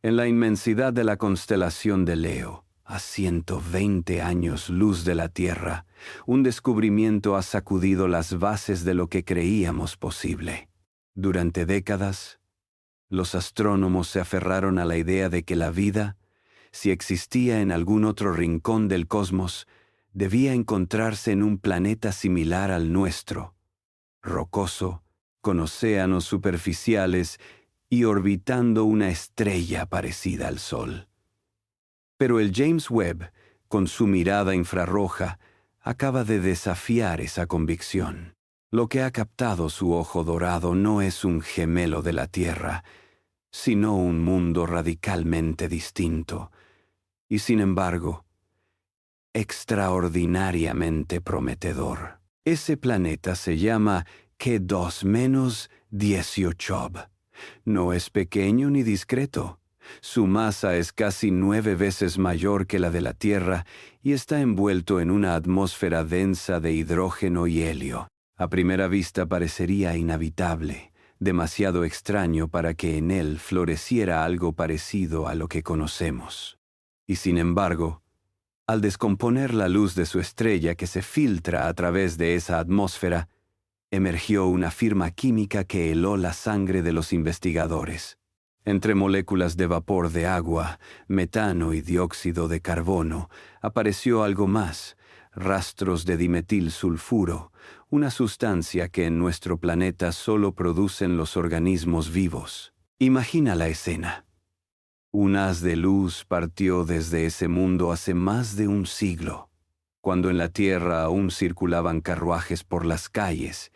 En la inmensidad de la constelación de Leo, a 120 años luz de la Tierra, un descubrimiento ha sacudido las bases de lo que creíamos posible. Durante décadas, los astrónomos se aferraron a la idea de que la vida, si existía en algún otro rincón del cosmos, debía encontrarse en un planeta similar al nuestro, rocoso, con océanos superficiales y orbitando una estrella parecida al Sol. Pero el James Webb, con su mirada infrarroja, acaba de desafiar esa convicción. Lo que ha captado su ojo dorado no es un gemelo de la Tierra, sino un mundo radicalmente distinto, y sin embargo, extraordinariamente prometedor. Ese planeta se llama K2-18b. No es pequeño ni discreto. Su masa es casi 9 veces mayor que la de la Tierra y está envuelto en una atmósfera densa de hidrógeno y helio. A primera vista parecería inhabitable, demasiado extraño para que en él floreciera algo parecido a lo que conocemos. Y sin embargo, al descomponer la luz de su estrella que se filtra a través de esa atmósfera, emergió una firma química que heló la sangre de los investigadores. Entre moléculas de vapor de agua, metano y dióxido de carbono, apareció algo más, rastros de dimetilsulfuro, una sustancia que en nuestro planeta solo producen los organismos vivos. Imagina la escena. Un haz de luz partió desde ese mundo hace más de un siglo, cuando en la Tierra aún circulaban carruajes por las calles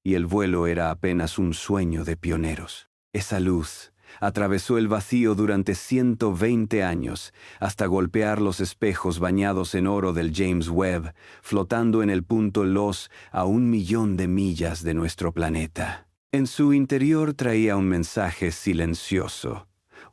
y el vuelo era apenas un sueño de pioneros. Esa luz atravesó el vacío durante 120 años hasta golpear los espejos bañados en oro del James Webb, flotando en el punto Los a 1.000.000 de millas de nuestro planeta. En su interior traía un mensaje silencioso,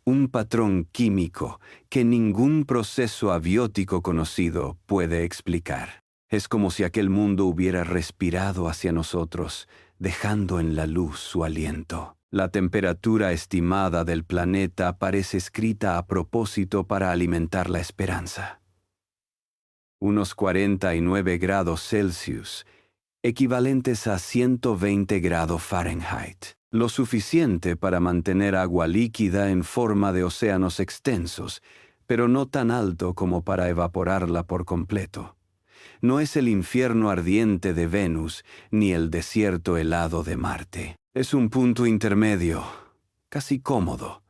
un patrón químico que ningún proceso abiótico conocido puede explicar. Es como si aquel mundo hubiera respirado hacia nosotros, dejando en la luz su aliento. La temperatura estimada del planeta parece escrita a propósito para alimentar la esperanza. Unos 49 grados Celsius, equivalentes a 120 grados Fahrenheit. Lo suficiente para mantener agua líquida en forma de océanos extensos, pero no tan alto como para evaporarla por completo. No es el infierno ardiente de Venus ni el desierto helado de Marte. Es un punto intermedio, casi cómodo,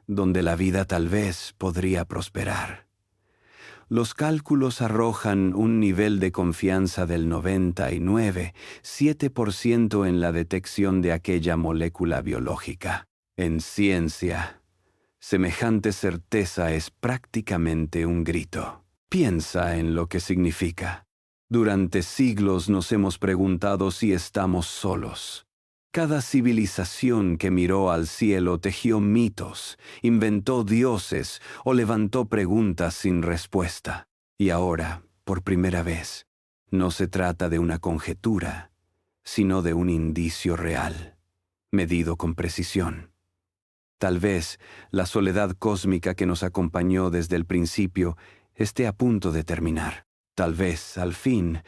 donde la vida tal vez podría prosperar. Los cálculos arrojan un nivel de confianza del 99,7% en la detección de aquella molécula biológica. En ciencia, semejante certeza es prácticamente un grito. Piensa en lo que significa. Durante siglos nos hemos preguntado si estamos solos. Cada civilización que miró al cielo tejió mitos, inventó dioses o levantó preguntas sin respuesta. Y ahora, por primera vez, no se trata de una conjetura, sino de un indicio real, medido con precisión. Tal vez la soledad cósmica que nos acompañó desde el principio esté a punto de terminar. Tal vez, al fin,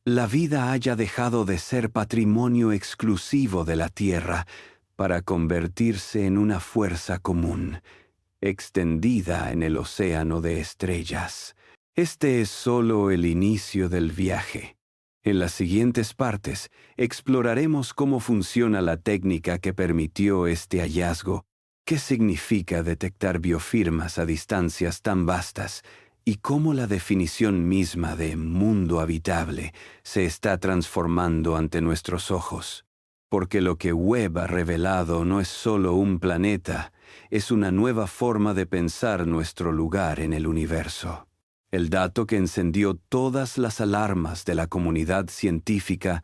la vida haya dejado de ser patrimonio exclusivo de la Tierra para convertirse en una fuerza común, extendida en el océano de estrellas. Este es solo el inicio del viaje. En las siguientes partes exploraremos cómo funciona la técnica que permitió este hallazgo, qué significa detectar biofirmas a distancias tan vastas, y cómo la definición misma de mundo habitable se está transformando ante nuestros ojos. Porque lo que Webb ha revelado no es solo un planeta, es una nueva forma de pensar nuestro lugar en el universo. El dato que encendió todas las alarmas de la comunidad científica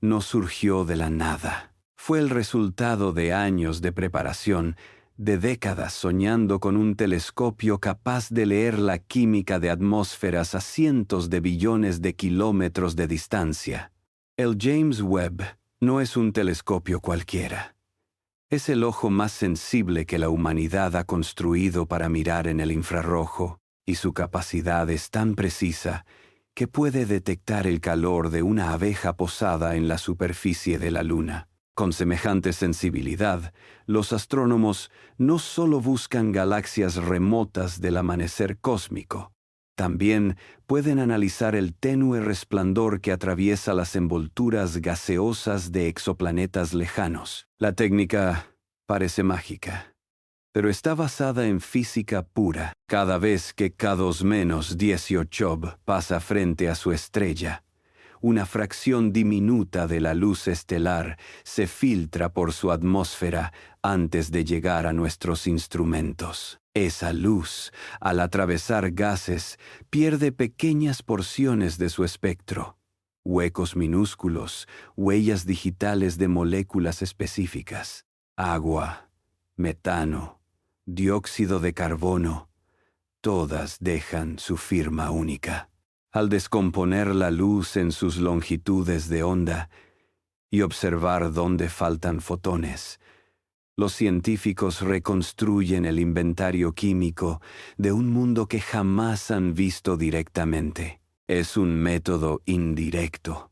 no surgió de la nada. Fue el resultado de años de preparación, de décadas soñando con un telescopio capaz de leer la química de atmósferas a cientos de billones de kilómetros de distancia. El James Webb no es un telescopio cualquiera. Es el ojo más sensible que la humanidad ha construido para mirar en el infrarrojo, y su capacidad es tan precisa que puede detectar el calor de una abeja posada en la superficie de la Luna. Con semejante sensibilidad, los astrónomos no solo buscan galaxias remotas del amanecer cósmico, también pueden analizar el tenue resplandor que atraviesa las envolturas gaseosas de exoplanetas lejanos. La técnica parece mágica, pero está basada en física pura. Cada vez que K2-18b pasa frente a su estrella, una fracción diminuta de la luz estelar se filtra por su atmósfera antes de llegar a nuestros instrumentos. Esa luz, al atravesar gases, pierde pequeñas porciones de su espectro, huecos minúsculos, huellas digitales de moléculas específicas, agua, metano, dióxido de carbono, todas dejan su firma única. Al descomponer la luz en sus longitudes de onda y observar dónde faltan fotones, los científicos reconstruyen el inventario químico de un mundo que jamás han visto directamente. Es un método indirecto,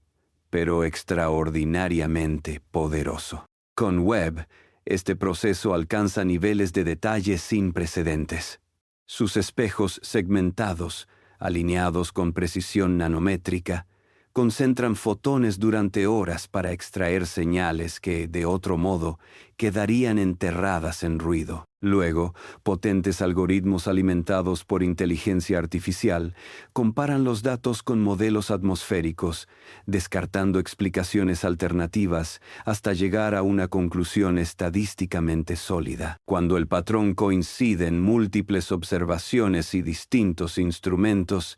pero extraordinariamente poderoso. Con Webb, este proceso alcanza niveles de detalle sin precedentes. Sus espejos segmentados, alineados con precisión nanométrica, concentran fotones durante horas para extraer señales que, de otro modo, quedarían enterradas en ruido. Luego, potentes algoritmos alimentados por inteligencia artificial comparan los datos con modelos atmosféricos, descartando explicaciones alternativas hasta llegar a una conclusión estadísticamente sólida. Cuando el patrón coincide en múltiples observaciones y distintos instrumentos,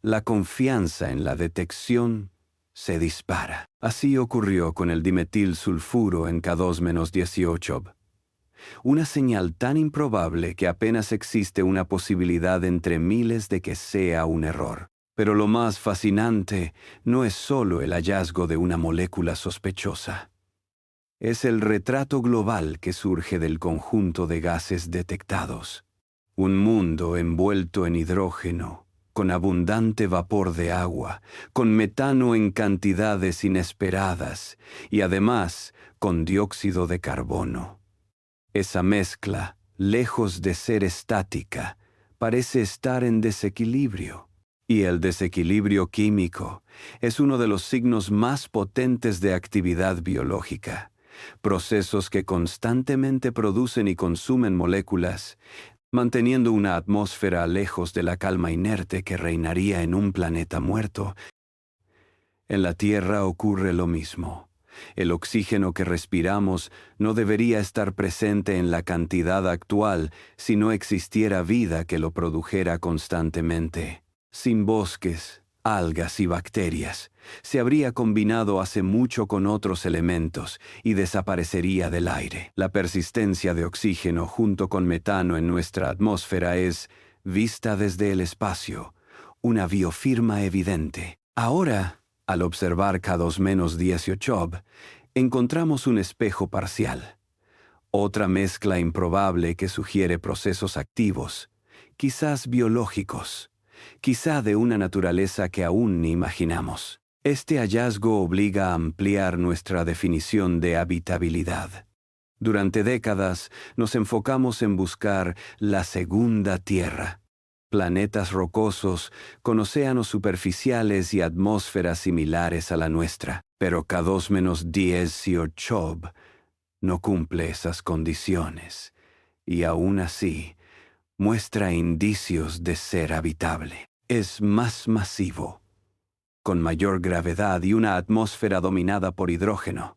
la confianza en la detección se dispara. Así ocurrió con el dimetilsulfuro en K2-18b. Una señal tan improbable que apenas existe una posibilidad entre miles de que sea un error. Pero lo más fascinante no es solo el hallazgo de una molécula sospechosa. Es el retrato global que surge del conjunto de gases detectados. Un mundo envuelto en hidrógeno, con abundante vapor de agua, con metano en cantidades inesperadas y además con dióxido de carbono. Esa mezcla, lejos de ser estática, parece estar en desequilibrio. Y el desequilibrio químico es uno de los signos más potentes de actividad biológica. Procesos que constantemente producen y consumen moléculas, manteniendo una atmósfera lejos de la calma inerte que reinaría en un planeta muerto. En la Tierra ocurre lo mismo. El oxígeno que respiramos no debería estar presente en la cantidad actual si no existiera vida que lo produjera constantemente. Sin bosques, algas y bacterias, se habría combinado hace mucho con otros elementos y desaparecería del aire. La persistencia de oxígeno junto con metano en nuestra atmósfera es, vista desde el espacio, una biofirma evidente. Ahora, al observar K2-18b, encontramos un espejo parcial. Otra mezcla improbable que sugiere procesos activos, quizás biológicos, quizá de una naturaleza que aún ni imaginamos. Este hallazgo obliga a ampliar nuestra definición de habitabilidad. Durante décadas nos enfocamos en buscar la segunda Tierra, planetas rocosos con océanos superficiales y atmósferas similares a la nuestra. Pero K2-18b no cumple esas condiciones y aún así muestra indicios de ser habitable. Es más masivo, con mayor gravedad y una atmósfera dominada por hidrógeno.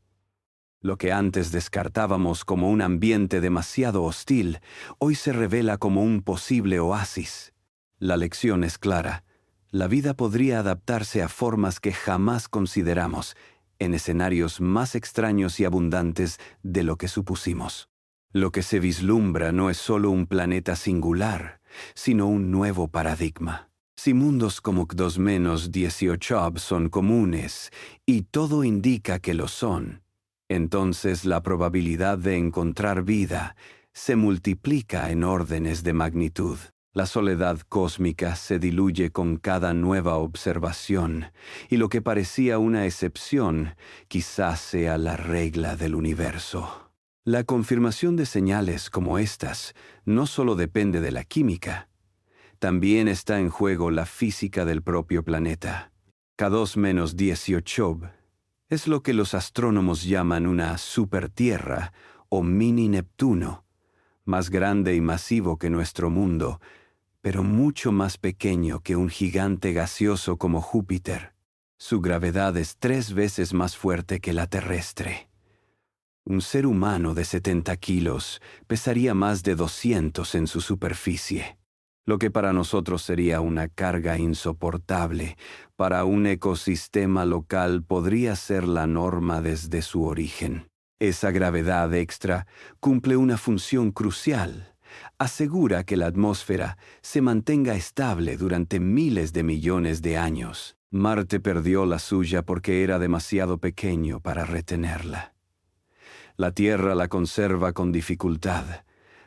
Lo que antes descartábamos como un ambiente demasiado hostil, hoy se revela como un posible oasis. La lección es clara. La vida podría adaptarse a formas que jamás consideramos, en escenarios más extraños y abundantes de lo que supusimos. Lo que se vislumbra no es solo un planeta singular, sino un nuevo paradigma. Si mundos como K2-18b son comunes, y todo indica que lo son, Entonces la probabilidad de encontrar vida se multiplica en órdenes de magnitud. La soledad cósmica se diluye con cada nueva observación, y lo que parecía una excepción quizás sea la regla del universo. La confirmación de señales como estas no solo depende de la química, también está en juego la física del propio planeta. K2-18 es lo que los astrónomos llaman una supertierra o mini Neptuno, más grande y masivo que nuestro mundo, pero mucho más pequeño que un gigante gaseoso como Júpiter. Su gravedad es 3 veces más fuerte que la terrestre. Un ser humano de 70 kilos pesaría más de 200 en su superficie. Lo que para nosotros sería una carga insoportable, para un ecosistema local podría ser la norma desde su origen. Esa gravedad extra cumple una función crucial. Asegura que la atmósfera se mantenga estable durante miles de millones de años. Marte perdió la suya porque era demasiado pequeño para retenerla. La Tierra la conserva con dificultad,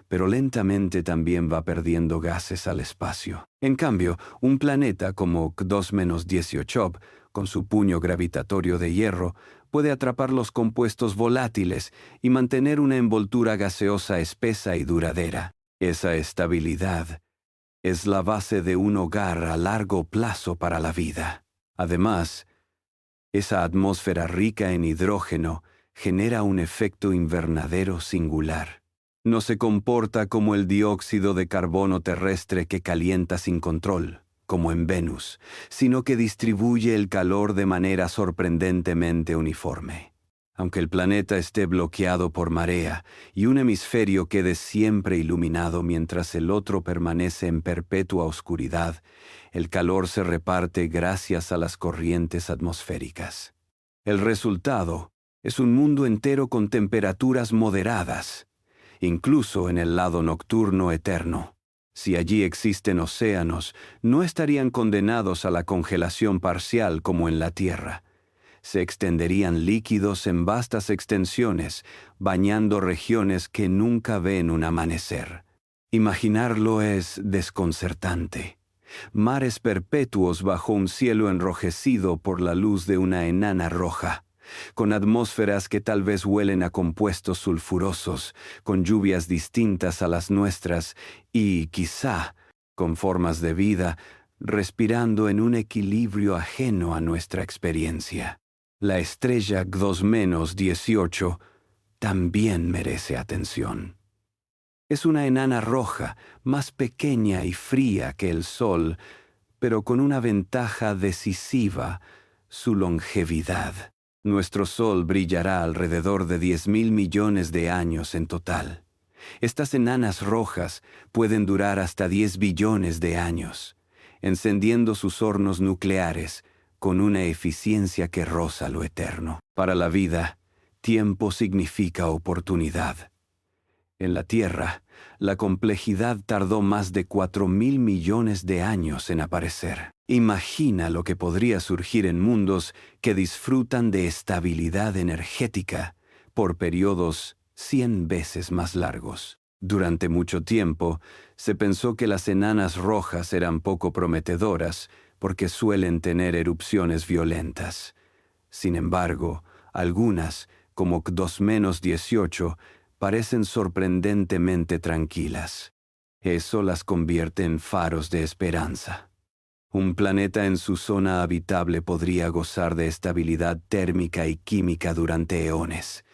pero lentamente también va perdiendo gases al espacio. En cambio, un planeta como K2-18, con su puño gravitatorio de hierro, puede atrapar los compuestos volátiles y mantener una envoltura gaseosa espesa y duradera. Esa estabilidad es la base de un hogar a largo plazo para la vida. Además, esa atmósfera rica en hidrógeno genera un efecto invernadero singular. No se comporta como el dióxido de carbono terrestre que calienta sin control, como en Venus, sino que distribuye el calor de manera sorprendentemente uniforme. Aunque el planeta esté bloqueado por marea y un hemisferio quede siempre iluminado mientras el otro permanece en perpetua oscuridad, el calor se reparte gracias a las corrientes atmosféricas. El resultado es un mundo entero con temperaturas moderadas, incluso en el lado nocturno eterno. Si allí existen océanos, no estarían condenados a la congelación parcial como en la Tierra. Se extenderían líquidos en vastas extensiones, bañando regiones que nunca ven un amanecer. Imaginarlo es desconcertante. Mares perpetuos bajo un cielo enrojecido por la luz de una enana roja, con atmósferas que tal vez huelen a compuestos sulfurosos, con lluvias distintas a las nuestras y, quizá, con formas de vida, respirando en un equilibrio ajeno a nuestra experiencia. La estrella K2-18 también merece atención. Es una enana roja, más pequeña y fría que el Sol, pero con una ventaja decisiva: su longevidad. Nuestro Sol brillará alrededor de 10.000 millones de años en total. Estas enanas rojas pueden durar hasta 10 billones de años, encendiendo sus hornos nucleares con una eficiencia que roza lo eterno. Para la vida, tiempo significa oportunidad. En la Tierra, la complejidad tardó más de 4.000 millones de años en aparecer. Imagina lo que podría surgir en mundos que disfrutan de estabilidad energética por periodos 100 veces más largos. Durante mucho tiempo, se pensó que las enanas rojas eran poco prometedoras porque suelen tener erupciones violentas. Sin embargo, algunas, como K2-18, parecen sorprendentemente tranquilas. Eso las convierte en faros de esperanza. Un planeta en su zona habitable podría gozar de estabilidad térmica y química durante eones,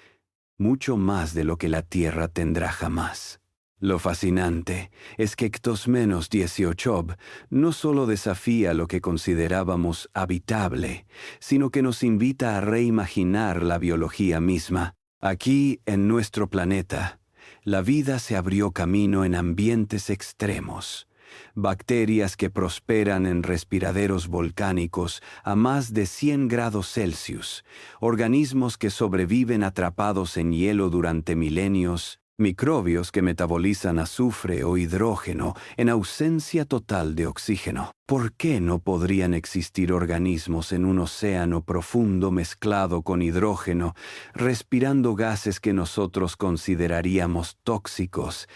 mucho más de lo que la Tierra tendrá jamás. Lo fascinante es que K2-18 no solo desafía lo que considerábamos habitable, sino que nos invita a reimaginar la biología misma. Aquí, en nuestro planeta, la vida se abrió camino en ambientes extremos. Bacterias que prosperan en respiraderos volcánicos a más de 100 grados Celsius, organismos que sobreviven atrapados en hielo durante milenios, microbios que metabolizan azufre o hidrógeno en ausencia total de oxígeno. ¿Por qué no podrían existir organismos en un océano profundo mezclado con hidrógeno, respirando gases que nosotros consideraríamos tóxicos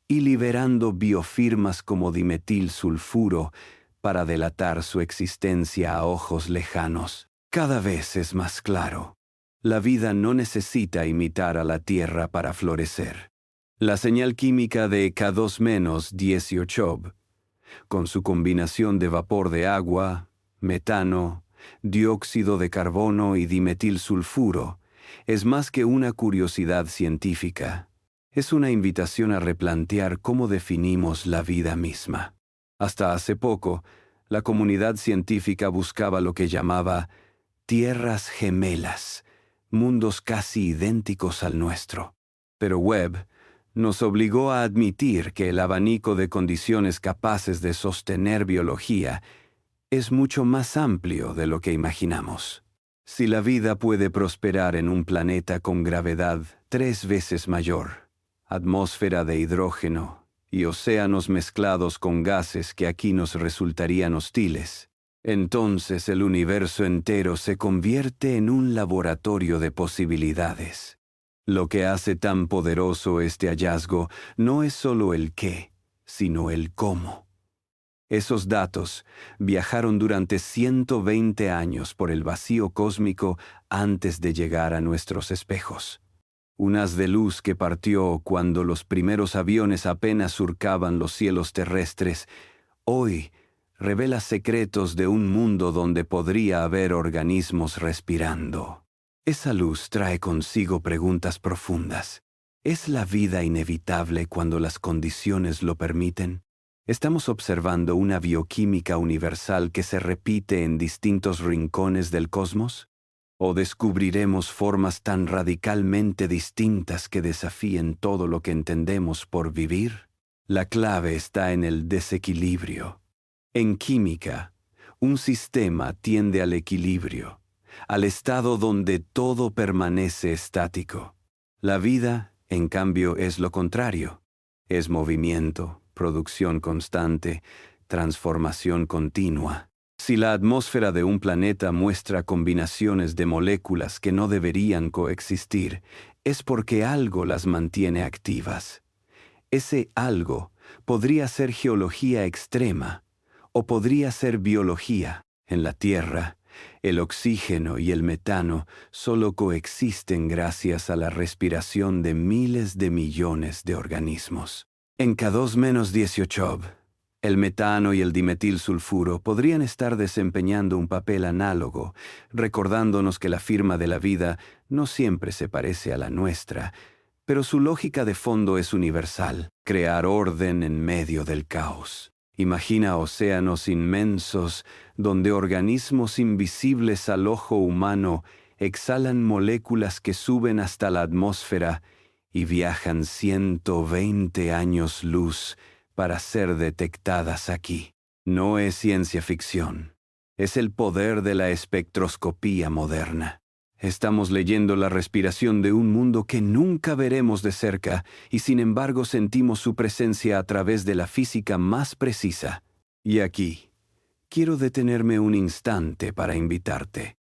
y liberando biofirmas como dimetilsulfuro para delatar su existencia a ojos lejanos? Cada vez es más claro. La vida no necesita imitar a la Tierra para florecer. La señal química de K2-18, con su combinación de vapor de agua, metano, dióxido de carbono y dimetilsulfuro, es más que una curiosidad científica. Es una invitación a replantear cómo definimos la vida misma. Hasta hace poco, la comunidad científica buscaba lo que llamaba tierras gemelas, mundos casi idénticos al nuestro. Pero Webb nos obligó a admitir que el abanico de condiciones capaces de sostener biología es mucho más amplio de lo que imaginamos. Si la vida puede prosperar en un planeta con gravedad 3 veces mayor, atmósfera de hidrógeno y océanos mezclados con gases que aquí nos resultarían hostiles, entonces el universo entero se convierte en un laboratorio de posibilidades. Lo que hace tan poderoso este hallazgo no es solo el qué, sino el cómo. Esos datos viajaron durante 120 años por el vacío cósmico antes de llegar a nuestros espejos. Un haz de luz que partió cuando los primeros aviones apenas surcaban los cielos terrestres, hoy revela secretos de un mundo donde podría haber organismos respirando. Esa luz trae consigo preguntas profundas. ¿Es la vida inevitable cuando las condiciones lo permiten? ¿Estamos observando una bioquímica universal que se repite en distintos rincones del cosmos? ¿O descubriremos formas tan radicalmente distintas que desafíen todo lo que entendemos por vivir? La clave está en el desequilibrio. En química, un sistema tiende al equilibrio, al estado donde todo permanece estático. La vida, en cambio, es lo contrario. Es movimiento, producción constante, transformación continua. Si la atmósfera de un planeta muestra combinaciones de moléculas que no deberían coexistir, es porque algo las mantiene activas. Ese algo podría ser geología extrema o podría ser biología. En la Tierra, el oxígeno y el metano solo coexisten gracias a la respiración de miles de millones de organismos. En K2-18, el metano y el dimetilsulfuro podrían estar desempeñando un papel análogo, recordándonos que la firma de la vida no siempre se parece a la nuestra, pero su lógica de fondo es universal: crear orden en medio del caos. Imagina océanos inmensos donde organismos invisibles al ojo humano exhalan moléculas que suben hasta la atmósfera y viajan 120 años luz para ser detectadas aquí. No es ciencia ficción, es el poder de la espectroscopía moderna. Estamos leyendo la respiración de un mundo que nunca veremos de cerca y sin embargo sentimos su presencia a través de la física más precisa. Y aquí, quiero detenerme un instante para invitarte.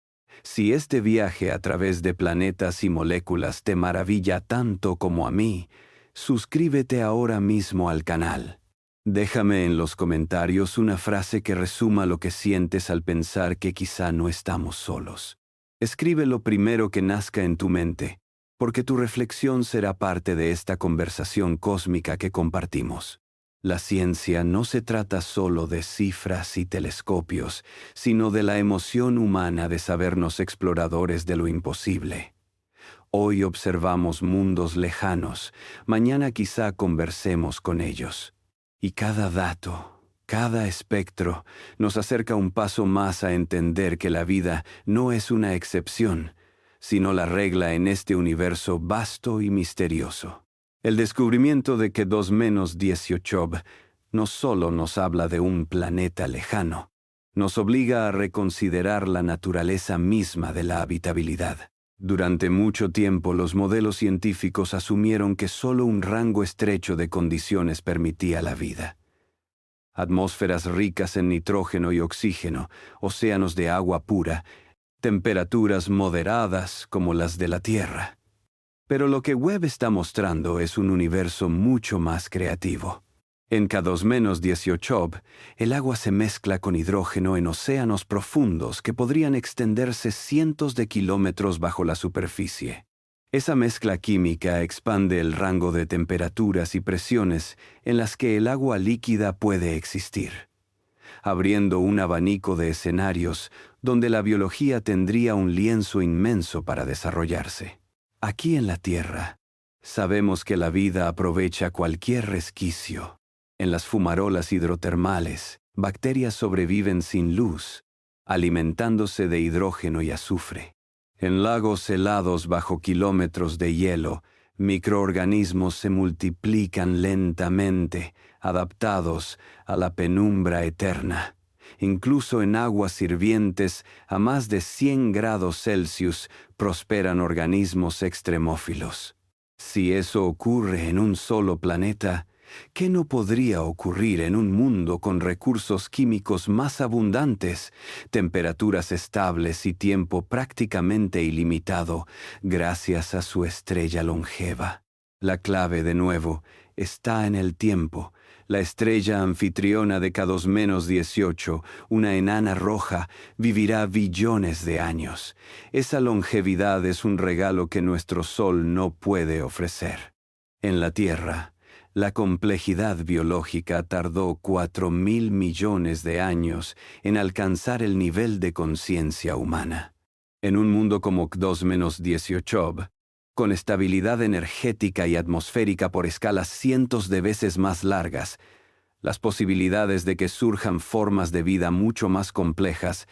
Si este viaje a través de planetas y moléculas te maravilla tanto como a mí, suscríbete ahora mismo al canal. Déjame en los comentarios una frase que resuma lo que sientes al pensar que quizá no estamos solos. Escribe lo primero que nazca en tu mente, porque tu reflexión será parte de esta conversación cósmica que compartimos. La ciencia no se trata solo de cifras y telescopios, sino de la emoción humana de sabernos exploradores de lo imposible. Hoy observamos mundos lejanos, mañana quizá conversemos con ellos. Y cada dato, cada espectro, nos acerca un paso más a entender que la vida no es una excepción, sino la regla en este universo vasto y misterioso. El descubrimiento de K2-18 no solo nos habla de un planeta lejano, nos obliga a reconsiderar la naturaleza misma de la habitabilidad. Durante mucho tiempo los modelos científicos asumieron que solo un rango estrecho de condiciones permitía la vida. Atmósferas ricas en nitrógeno y oxígeno, océanos de agua pura, temperaturas moderadas como las de la Tierra. Pero lo que Webb está mostrando es un universo mucho más creativo. En K2-18b, el agua se mezcla con hidrógeno en océanos profundos que podrían extenderse cientos de kilómetros bajo la superficie. Esa mezcla química expande el rango de temperaturas y presiones en las que el agua líquida puede existir, abriendo un abanico de escenarios donde la biología tendría un lienzo inmenso para desarrollarse. Aquí en la Tierra, sabemos que la vida aprovecha cualquier resquicio. En las fumarolas hidrotermales, bacterias sobreviven sin luz, alimentándose de hidrógeno y azufre. En lagos helados bajo kilómetros de hielo, microorganismos se multiplican lentamente, adaptados a la penumbra eterna. Incluso en aguas hirvientes a más de 100 grados Celsius prosperan organismos extremófilos. Si eso ocurre en un solo planeta, ¿qué no podría ocurrir en un mundo con recursos químicos más abundantes, temperaturas estables y tiempo prácticamente ilimitado, gracias a su estrella longeva? La clave, de nuevo, está en el tiempo. La estrella anfitriona de K2-18, una enana roja, vivirá billones de años. Esa longevidad es un regalo que nuestro Sol no puede ofrecer. En la Tierra, la complejidad biológica tardó 4.000 millones de años en alcanzar el nivel de conciencia humana. En un mundo como K2-18b, con estabilidad energética y atmosférica por escalas cientos de veces más largas, las posibilidades de que surjan formas de vida mucho más complejas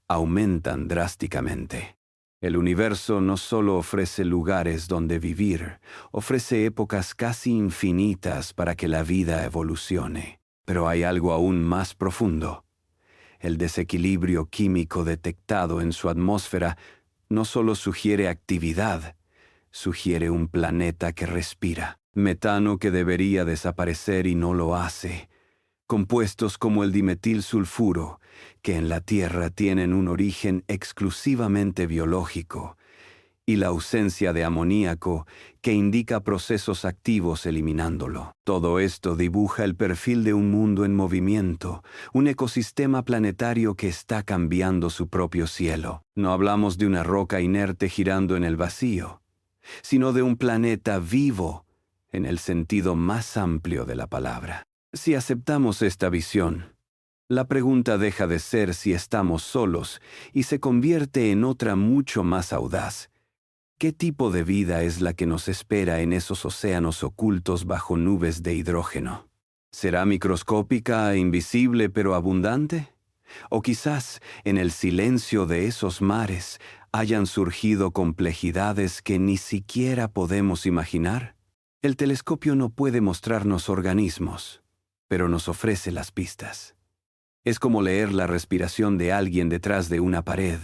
aumentan drásticamente. El universo no solo ofrece lugares donde vivir, ofrece épocas casi infinitas para que la vida evolucione. Pero hay algo aún más profundo. El desequilibrio químico detectado en su atmósfera no solo sugiere actividad, sugiere un planeta que respira, metano que debería desaparecer y no lo hace, compuestos como el dimetilsulfuro, que en la Tierra tienen un origen exclusivamente biológico, y la ausencia de amoníaco, que indica procesos activos eliminándolo. Todo esto dibuja el perfil de un mundo en movimiento, un ecosistema planetario que está cambiando su propio cielo. No hablamos de una roca inerte girando en el vacío, sino de un planeta vivo, en el sentido más amplio de la palabra. Si aceptamos esta visión, la pregunta deja de ser si estamos solos y se convierte en otra mucho más audaz. ¿Qué tipo de vida es la que nos espera en esos océanos ocultos bajo nubes de hidrógeno? ¿Será microscópica e invisible pero abundante? ¿O quizás en el silencio de esos mares hayan surgido complejidades que ni siquiera podemos imaginar? El telescopio no puede mostrarnos organismos, pero nos ofrece las pistas. Es como leer la respiración de alguien detrás de una pared.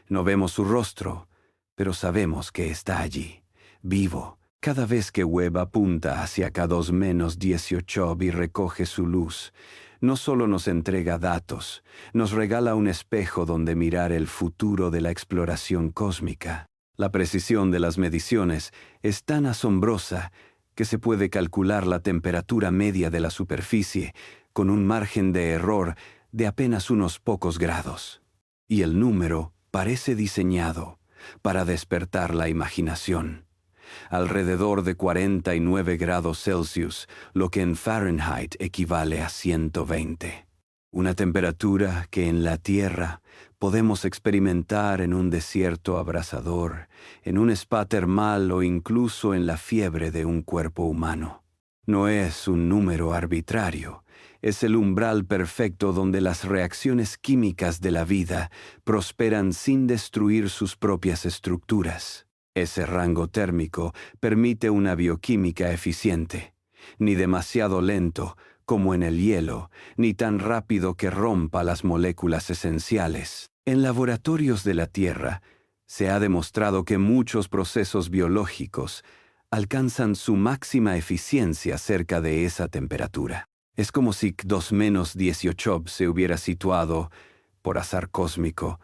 No vemos su rostro, pero sabemos que está allí, vivo. Cada vez que Webb apunta hacia K2-18b y recoge su luz, no solo nos entrega datos, nos regala un espejo donde mirar el futuro de la exploración cósmica. La precisión de las mediciones es tan asombrosa que se puede calcular la temperatura media de la superficie con un margen de error de apenas unos pocos grados. Y el número parece diseñado para despertar la imaginación. Alrededor de 49 grados Celsius, lo que en Fahrenheit equivale a 120. Una temperatura que en la Tierra podemos experimentar en un desierto abrasador, en un spa termal o incluso en la fiebre de un cuerpo humano. No es un número arbitrario, es el umbral perfecto donde las reacciones químicas de la vida prosperan sin destruir sus propias estructuras. Ese rango térmico permite una bioquímica eficiente, ni demasiado lento como en el hielo, ni tan rápido que rompa las moléculas esenciales. En laboratorios de la Tierra, Se ha demostrado que muchos procesos biológicos alcanzan su máxima eficiencia cerca de esa temperatura. Es como si K2-18 se hubiera situado, por azar cósmico,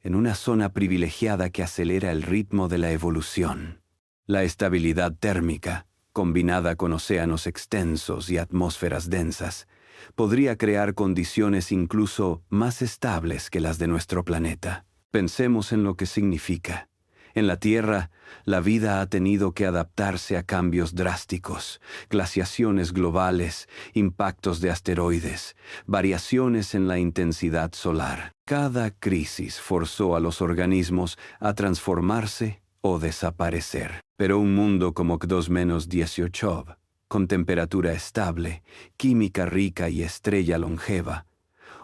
en una zona privilegiada que acelera el ritmo de la evolución. La estabilidad térmica, combinada con océanos extensos y atmósferas densas, podría crear condiciones incluso más estables que las de nuestro planeta. Pensemos en lo que significa. En la Tierra, la vida ha tenido que adaptarse a cambios drásticos, glaciaciones globales, impactos de asteroides, variaciones en la intensidad solar. Cada crisis forzó a los organismos a transformarse o desaparecer. Pero un mundo como K2-18, con temperatura estable, química rica y estrella longeva,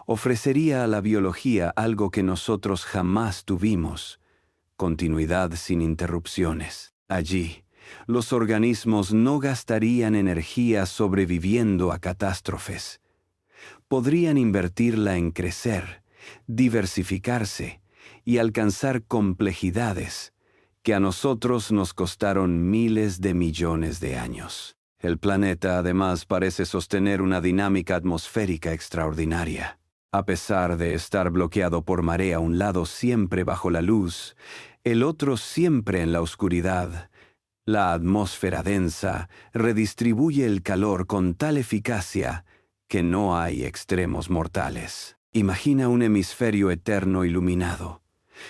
ofrecería a la biología algo que nosotros jamás tuvimos: continuidad sin interrupciones. Allí, los organismos no gastarían energía sobreviviendo a catástrofes. Podrían invertirla en crecer, diversificarse y alcanzar complejidades que a nosotros nos costaron miles de millones de años. El planeta además parece sostener una dinámica atmosférica extraordinaria. A pesar de estar bloqueado por marea, un lado siempre bajo la luz, el otro siempre en la oscuridad, la atmósfera densa redistribuye el calor con tal eficacia que no hay extremos mortales. Imagina un hemisferio eterno iluminado,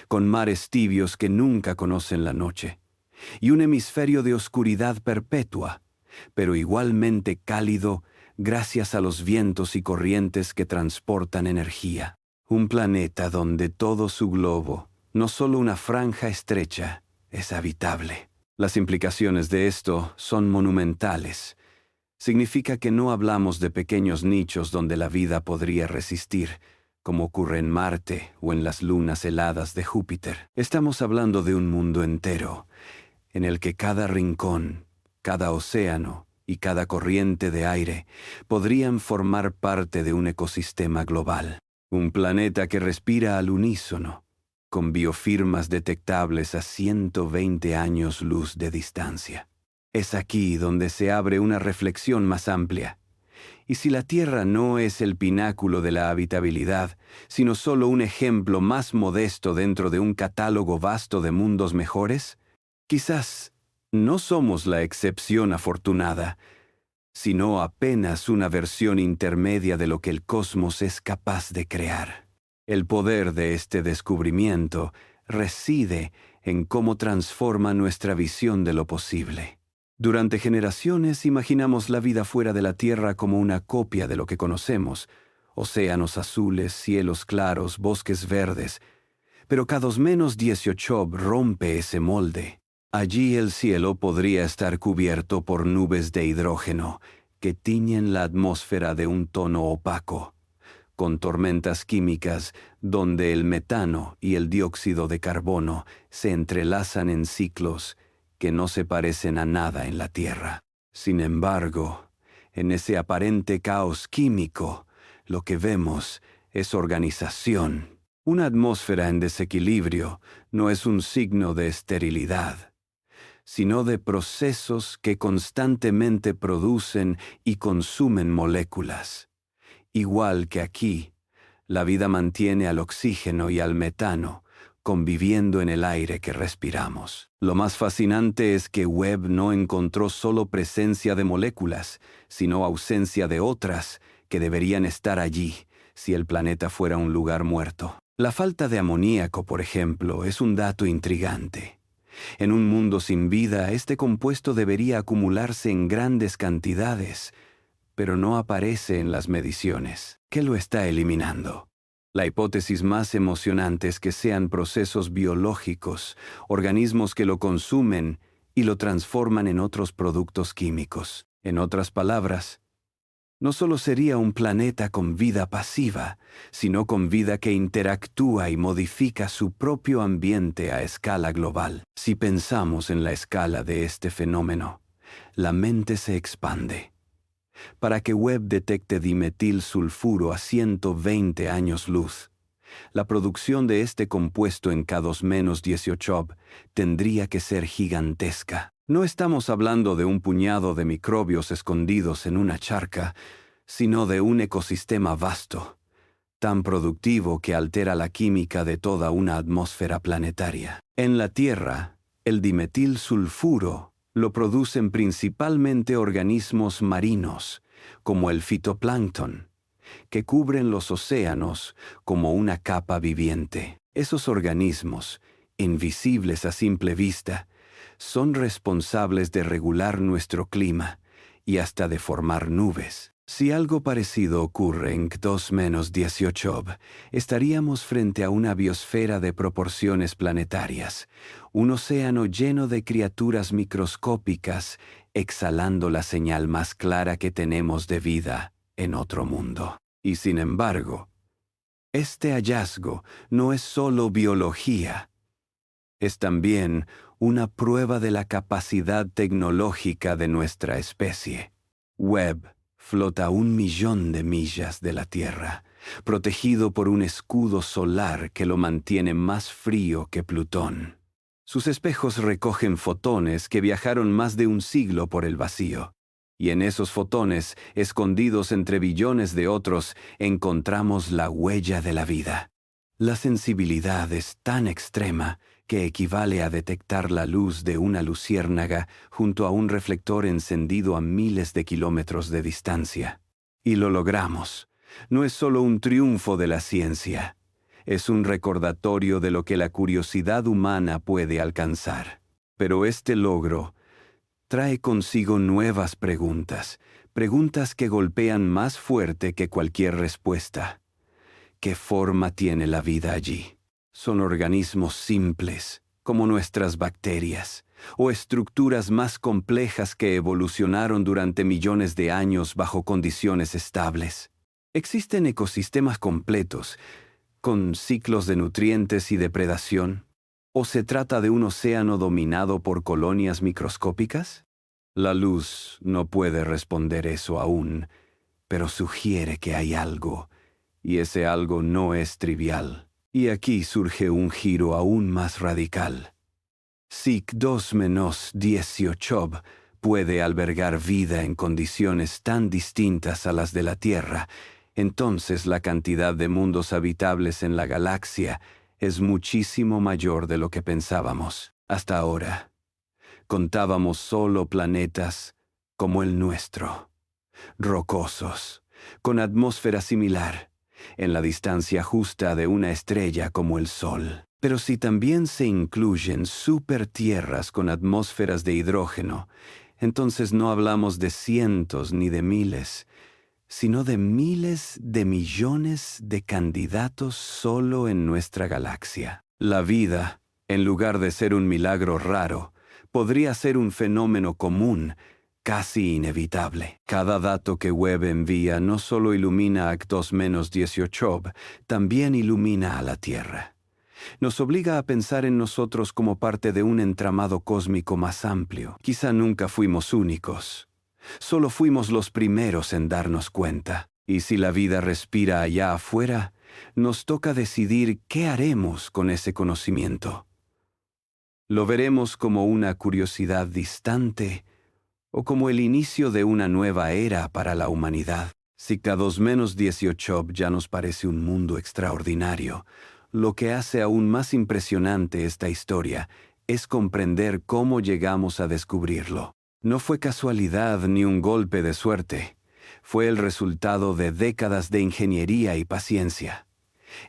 con mares tibios que nunca conocen la noche, y un hemisferio de oscuridad perpetua, pero igualmente cálido gracias a los vientos y corrientes que transportan energía. Un planeta donde todo su globo, no solo una franja estrecha, es habitable. Las implicaciones de esto son monumentales. Significa que no hablamos de pequeños nichos donde la vida podría resistir, como ocurre en Marte o en las lunas heladas de Júpiter. Estamos hablando de un mundo entero, en el que cada rincón, cada océano y cada corriente de aire podrían formar parte de un ecosistema global. Un planeta que respira al unísono, con biofirmas detectables a 120 años luz de distancia. Es aquí donde se abre una reflexión más amplia. ¿Y si la Tierra no es el pináculo de la habitabilidad, sino solo un ejemplo más modesto dentro de un catálogo vasto de mundos mejores? Quizás no somos la excepción afortunada, sino apenas una versión intermedia de lo que el cosmos es capaz de crear. El poder de este descubrimiento reside en cómo transforma nuestra visión de lo posible. Durante generaciones imaginamos la vida fuera de la Tierra como una copia de lo que conocemos: océanos azules, cielos claros, bosques verdes. Pero K2-18 rompe ese molde. Allí el cielo podría estar cubierto por nubes de hidrógeno que tiñen la atmósfera de un tono opaco, con tormentas químicas donde el metano y el dióxido de carbono se entrelazan en ciclos que no se parecen a nada en la Tierra. Sin embargo, en ese aparente caos químico, lo que vemos es organización. Una atmósfera en desequilibrio no es un signo de esterilidad, sino de procesos que constantemente producen y consumen moléculas. Igual que aquí, la vida mantiene al oxígeno y al metano conviviendo en el aire que respiramos. Lo más fascinante es que Webb no encontró solo presencia de moléculas, sino ausencia de otras que deberían estar allí si el planeta fuera un lugar muerto. La falta de amoníaco, por ejemplo, es un dato intrigante. En un mundo sin vida, este compuesto debería acumularse en grandes cantidades, pero no aparece en las mediciones. ¿Qué lo está eliminando? La hipótesis más emocionante es que sean procesos biológicos, organismos que lo consumen y lo transforman en otros productos químicos. En otras palabras, no solo sería un planeta con vida pasiva, sino con vida que interactúa y modifica su propio ambiente a escala global. Si pensamos en la escala de este fenómeno, la mente se expande. Para que Webb detecte dimetilsulfuro a 120 años luz, La producción de este compuesto en K2-18b tendría que ser gigantesca. No estamos hablando de un puñado de microbios escondidos en una charca, sino de un ecosistema vasto, tan productivo que altera la química de toda una atmósfera planetaria. En la Tierra, el dimetilsulfuro lo producen principalmente organismos marinos, como el fitoplancton, que cubren los océanos como una capa viviente. Esos organismos, invisibles a simple vista, son responsables de regular nuestro clima y hasta de formar nubes. Si algo parecido ocurre en K2-18b, estaríamos frente a una biosfera de proporciones planetarias, un océano lleno de criaturas microscópicas exhalando la señal más clara que tenemos de vida en otro mundo. Y sin embargo, este hallazgo no es solo biología, es también una prueba de la capacidad tecnológica de nuestra especie. Webb flota a 1 millón de millas de la Tierra, protegido por un escudo solar que lo mantiene más frío que Plutón. Sus espejos recogen fotones que viajaron más de un siglo por el vacío. Y en esos fotones, escondidos entre billones de otros, encontramos la huella de la vida. La sensibilidad es tan extrema que equivale a detectar la luz de una luciérnaga junto a un reflector encendido a miles de kilómetros de distancia. Y lo logramos. No es solo un triunfo de la ciencia, es un recordatorio de lo que la curiosidad humana puede alcanzar. Pero este logro trae consigo nuevas preguntas, preguntas que golpean más fuerte que cualquier respuesta. ¿Qué forma tiene la vida allí? ¿Son organismos simples, como nuestras bacterias, o estructuras más complejas que evolucionaron durante millones de años bajo condiciones estables? ¿Existen ecosistemas completos, con ciclos de nutrientes y depredación? ¿O se trata de un océano dominado por colonias microscópicas? La luz no puede responder eso aún, pero sugiere que hay algo, y ese algo no es trivial. Y aquí surge un giro aún más radical. Si K2-18b puede albergar vida en condiciones tan distintas a las de la Tierra, entonces la cantidad de mundos habitables en la galaxia es muchísimo mayor de lo que pensábamos. Hasta ahora, contábamos solo planetas como el nuestro, rocosos, con atmósfera similar, en la distancia justa de una estrella como el Sol. Pero si también se incluyen supertierras con atmósferas de hidrógeno, entonces no hablamos de cientos ni de miles, sino de miles de millones de candidatos solo en nuestra galaxia. La vida, en lugar de ser un milagro raro, podría ser un fenómeno común, casi inevitable. Cada dato que Webb envía no solo ilumina a K2-18b, también ilumina a la Tierra. Nos obliga a pensar en nosotros como parte de un entramado cósmico más amplio. Quizá nunca fuimos únicos. Solo fuimos los primeros en darnos cuenta. Y si la vida respira allá afuera, nos toca decidir qué haremos con ese conocimiento. ¿Lo veremos como una curiosidad distante o como el inicio de una nueva era para la humanidad? Si K2-18b ya nos parece un mundo extraordinario, lo que hace aún más impresionante esta historia es comprender cómo llegamos a descubrirlo. No fue casualidad ni un golpe de suerte. Fue el resultado de décadas de ingeniería y paciencia.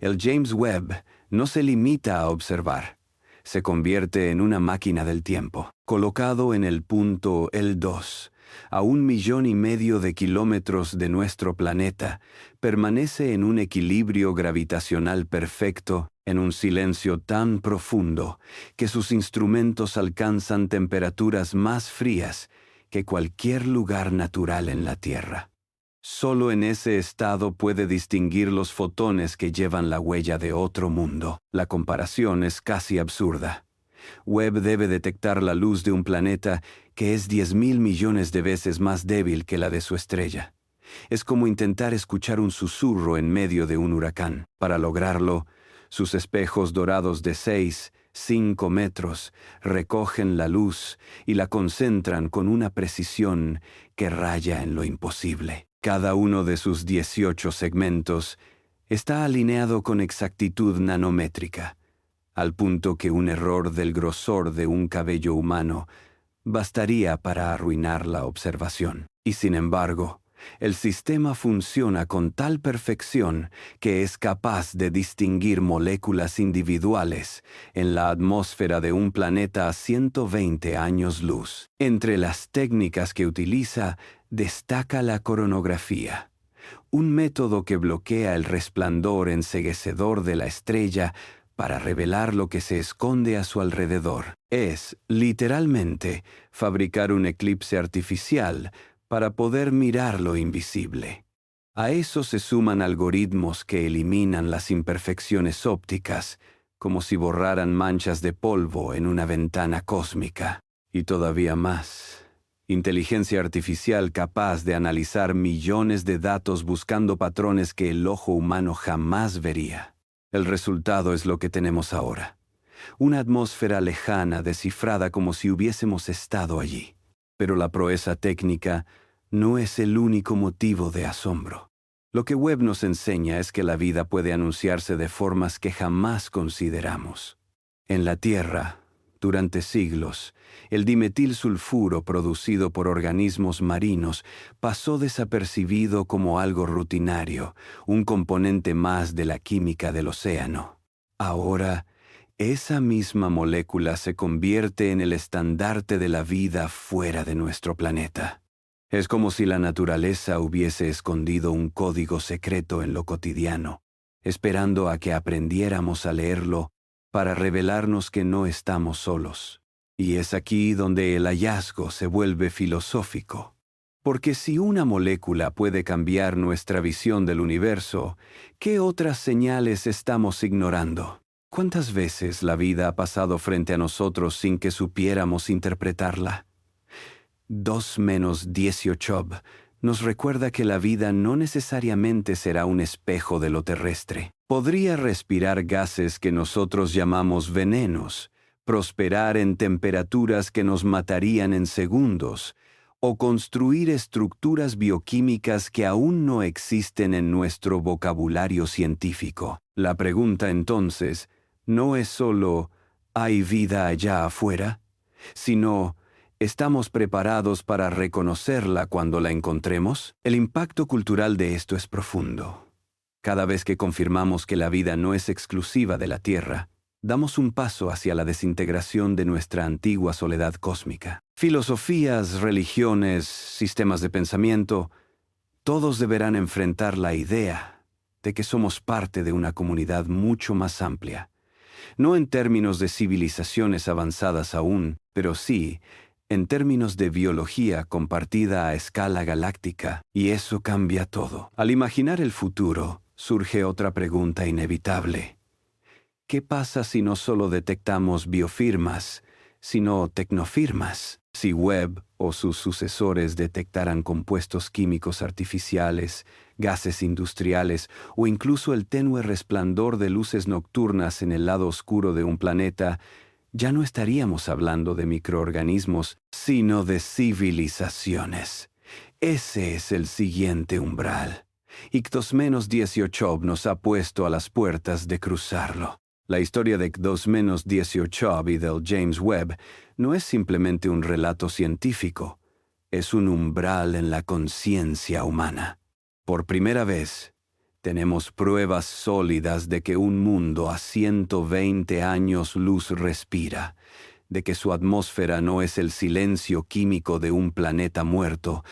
El James Webb no se limita a observar. Se convierte en una máquina del tiempo. Colocado en el punto L2, a 1,5 millones de kilómetros de nuestro planeta, permanece en un equilibrio gravitacional perfecto, en un silencio tan profundo que sus instrumentos alcanzan temperaturas más frías que cualquier lugar natural en la Tierra. Solo en ese estado puede distinguir los fotones que llevan la huella de otro mundo. La comparación es casi absurda. Webb debe detectar la luz de un planeta que es 10,000 millones de veces más débil que la de su estrella. Es como intentar escuchar un susurro en medio de un huracán. Para lograrlo, sus espejos dorados de 5 metros recogen la luz y la concentran con una precisión que raya en lo imposible. Cada uno de sus 18 segmentos está alineado con exactitud nanométrica, al punto que un error del grosor de un cabello humano bastaría para arruinar la observación. Y sin embargo, el sistema funciona con tal perfección que es capaz de distinguir moléculas individuales en la atmósfera de un planeta a 120 años luz. Entre las técnicas que utiliza, destaca la coronografía, un método que bloquea el resplandor enceguecedor de la estrella para revelar lo que se esconde a su alrededor. Es, literalmente, fabricar un eclipse artificial para poder mirar lo invisible. A eso se suman algoritmos que eliminan las imperfecciones ópticas, como si borraran manchas de polvo en una ventana cósmica. Y todavía más, inteligencia artificial capaz de analizar millones de datos buscando patrones que el ojo humano jamás vería. El resultado es lo que tenemos ahora. Una atmósfera lejana descifrada como si hubiésemos estado allí. Pero la proeza técnica no es el único motivo de asombro. Lo que Webb nos enseña es que la vida puede anunciarse de formas que jamás consideramos. En la Tierra, durante siglos, el dimetilsulfuro producido por organismos marinos pasó desapercibido como algo rutinario, un componente más de la química del océano. Ahora, esa misma molécula se convierte en el estandarte de la vida fuera de nuestro planeta. Es como si la naturaleza hubiese escondido un código secreto en lo cotidiano, esperando a que aprendiéramos a leerlo para revelarnos que no estamos solos. Y es aquí donde el hallazgo se vuelve filosófico. Porque si una molécula puede cambiar nuestra visión del universo, ¿qué otras señales estamos ignorando? ¿Cuántas veces la vida ha pasado frente a nosotros sin que supiéramos interpretarla? 2-18 nos recuerda que la vida no necesariamente será un espejo de lo terrestre. Podría respirar gases que nosotros llamamos venenos, prosperar en temperaturas que nos matarían en segundos, o construir estructuras bioquímicas que aún no existen en nuestro vocabulario científico. La pregunta entonces no es solo ¿hay vida allá afuera?, sino ¿estamos preparados para reconocerla cuando la encontremos? El impacto cultural de esto es profundo. Cada vez que confirmamos que la vida no es exclusiva de la Tierra, damos un paso hacia la desintegración de nuestra antigua soledad cósmica. Filosofías, religiones, sistemas de pensamiento, todos deberán enfrentar la idea de que somos parte de una comunidad mucho más amplia. No en términos de civilizaciones avanzadas aún, pero sí en términos de biología compartida a escala galáctica, y eso cambia todo. Al imaginar el futuro, surge otra pregunta inevitable. ¿Qué pasa si no solo detectamos biofirmas, sino tecnofirmas? Si Webb o sus sucesores detectaran compuestos químicos artificiales, gases industriales o incluso el tenue resplandor de luces nocturnas en el lado oscuro de un planeta, ya no estaríamos hablando de microorganismos, sino de civilizaciones. Ese es el siguiente umbral. Ictos-18 nos ha puesto a las puertas de cruzarlo. La historia de Ictos-18 y del James Webb no es simplemente un relato científico, es un umbral en la conciencia humana. Por primera vez, tenemos pruebas sólidas de que un mundo a 120 años luz respira, de que su atmósfera no es el silencio químico de un planeta muerto,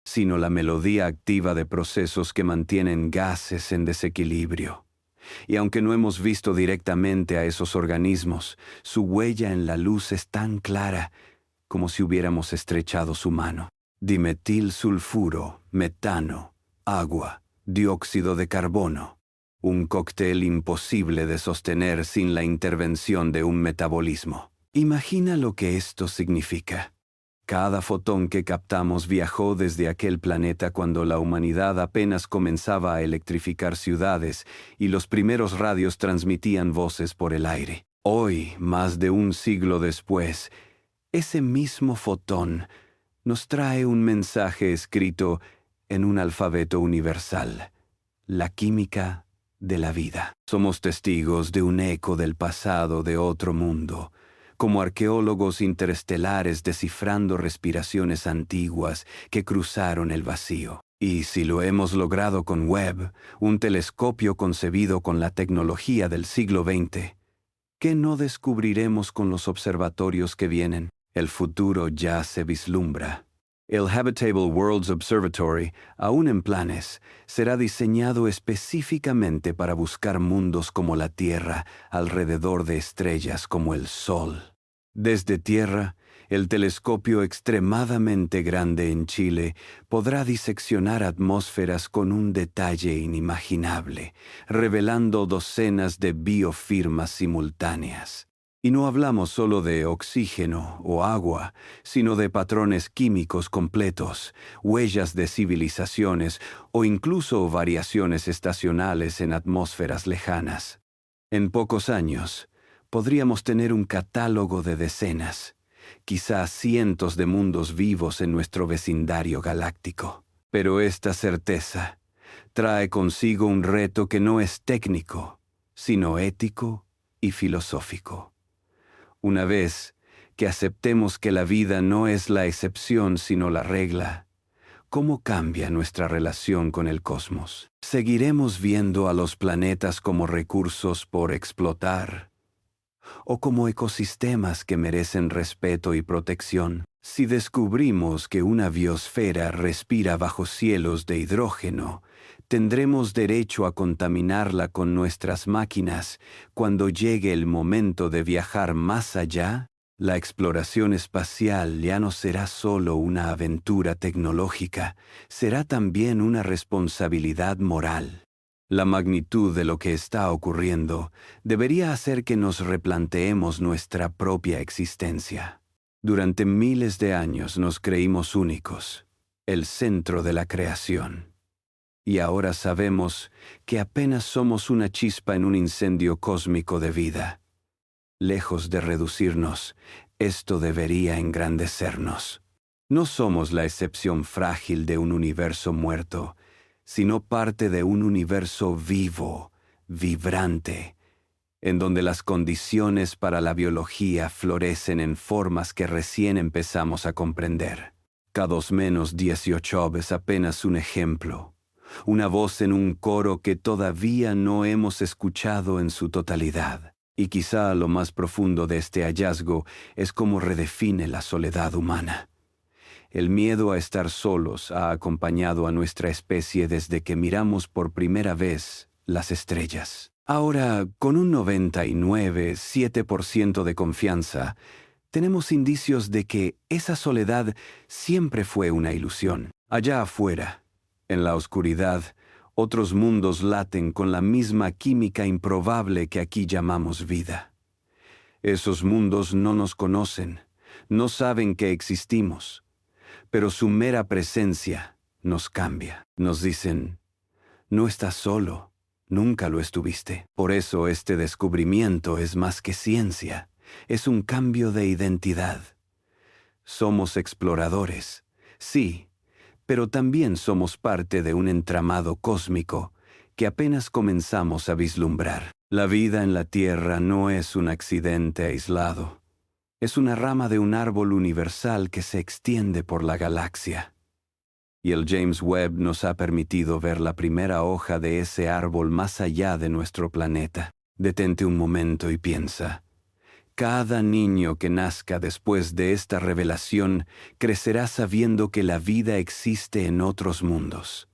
sino la melodía activa de procesos que mantienen gases en desequilibrio. Y aunque no hemos visto directamente a esos organismos, su huella en la luz es tan clara como si hubiéramos estrechado su mano. Dimetilsulfuro, metano, agua, dióxido de carbono. Un cóctel imposible de sostener sin la intervención de un metabolismo. Imagina lo que esto significa. Cada fotón que captamos viajó desde aquel planeta cuando la humanidad apenas comenzaba a electrificar ciudades y los primeros radios transmitían voces por el aire. Hoy, más de un siglo después, ese mismo fotón nos trae un mensaje escrito en un alfabeto universal: la química de la vida. Somos testigos de un eco del pasado de otro mundo, como arqueólogos interestelares descifrando respiraciones antiguas que cruzaron el vacío. Y si lo hemos logrado con Webb, un telescopio concebido con la tecnología del siglo XX, ¿qué no descubriremos con los observatorios que vienen? El futuro ya se vislumbra. El Habitable Worlds Observatory, aún en planes, será diseñado específicamente para buscar mundos como la Tierra alrededor de estrellas como el Sol. Desde Tierra, el telescopio extremadamente grande en Chile podrá diseccionar atmósferas con un detalle inimaginable, revelando docenas de biofirmas simultáneas. Y no hablamos solo de oxígeno o agua, sino de patrones químicos completos, huellas de civilizaciones o incluso variaciones estacionales en atmósferas lejanas. En pocos años, podríamos tener un catálogo de decenas, quizás cientos de mundos vivos en nuestro vecindario galáctico. Pero esta certeza trae consigo un reto que no es técnico, sino ético y filosófico. Una vez que aceptemos que la vida no es la excepción sino la regla, ¿cómo cambia nuestra relación con el cosmos? ¿Seguiremos viendo a los planetas como recursos por explotar o como ecosistemas que merecen respeto y protección? Si descubrimos que una biosfera respira bajo cielos de hidrógeno, ¿tendremos derecho a contaminarla con nuestras máquinas cuando llegue el momento de viajar más allá? La exploración espacial ya no será solo una aventura tecnológica, será también una responsabilidad moral. La magnitud de lo que está ocurriendo debería hacer que nos replanteemos nuestra propia existencia. Durante miles de años nos creímos únicos, el centro de la creación. Y ahora sabemos que apenas somos una chispa en un incendio cósmico de vida. Lejos de reducirnos, esto debería engrandecernos. No somos la excepción frágil de un universo muerto, sino parte de un universo vivo, vibrante, en donde las condiciones para la biología florecen en formas que recién empezamos a comprender. K2-18 es apenas un ejemplo, una voz en un coro que todavía no hemos escuchado en su totalidad. Y quizá lo más profundo de este hallazgo es cómo redefine la soledad humana. El miedo a estar solos ha acompañado a nuestra especie desde que miramos por primera vez las estrellas. Ahora, con un 99,7% de confianza, tenemos indicios de que esa soledad siempre fue una ilusión. Allá afuera, en la oscuridad, otros mundos laten con la misma química improbable que aquí llamamos vida. Esos mundos no nos conocen, no saben que existimos, pero su mera presencia nos cambia. Nos dicen, no estás solo, nunca lo estuviste. Por eso este descubrimiento es más que ciencia, es un cambio de identidad. Somos exploradores, sí, pero también somos parte de un entramado cósmico que apenas comenzamos a vislumbrar. La vida en la Tierra no es un accidente aislado. Es una rama de un árbol universal que se extiende por la galaxia. Y el James Webb nos ha permitido ver la primera hoja de ese árbol más allá de nuestro planeta. Detente un momento y piensa. Cada niño que nazca después de esta revelación crecerá sabiendo que la vida existe en otros mundos.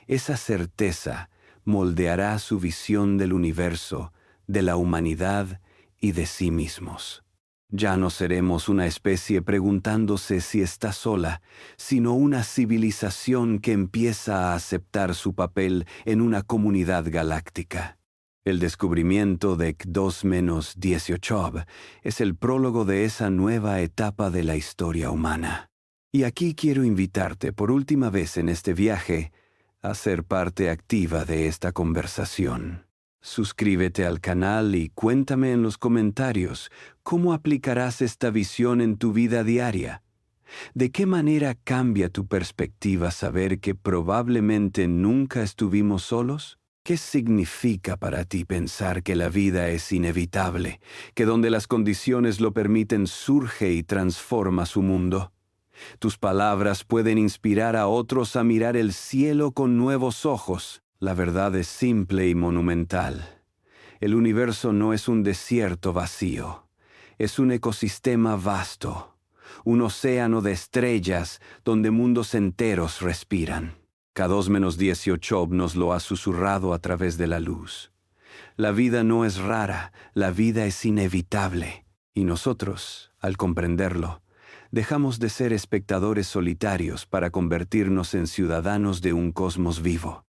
Esa certeza moldeará su visión del universo, de la humanidad y de sí mismos. Ya no seremos una especie preguntándose si está sola, sino una civilización que empieza a aceptar su papel en una comunidad galáctica. El descubrimiento de K2-18 es el prólogo de esa nueva etapa de la historia humana. Y aquí quiero invitarte por última vez en este viaje a ser parte activa de esta conversación. Suscríbete al canal y cuéntame en los comentarios cómo aplicarás esta visión en tu vida diaria. ¿De qué manera cambia tu perspectiva saber que probablemente nunca estuvimos solos? ¿Qué significa para ti pensar que la vida es inevitable, que donde las condiciones lo permiten surge y transforma su mundo? Tus palabras pueden inspirar a otros a mirar el cielo con nuevos ojos. La verdad es simple y monumental. El universo no es un desierto vacío, es un ecosistema vasto, un océano de estrellas donde mundos enteros respiran. K2-18 nos lo ha susurrado a través de la luz. La vida no es rara, la vida es inevitable. Y nosotros, al comprenderlo, dejamos de ser espectadores solitarios para convertirnos en ciudadanos de un cosmos vivo.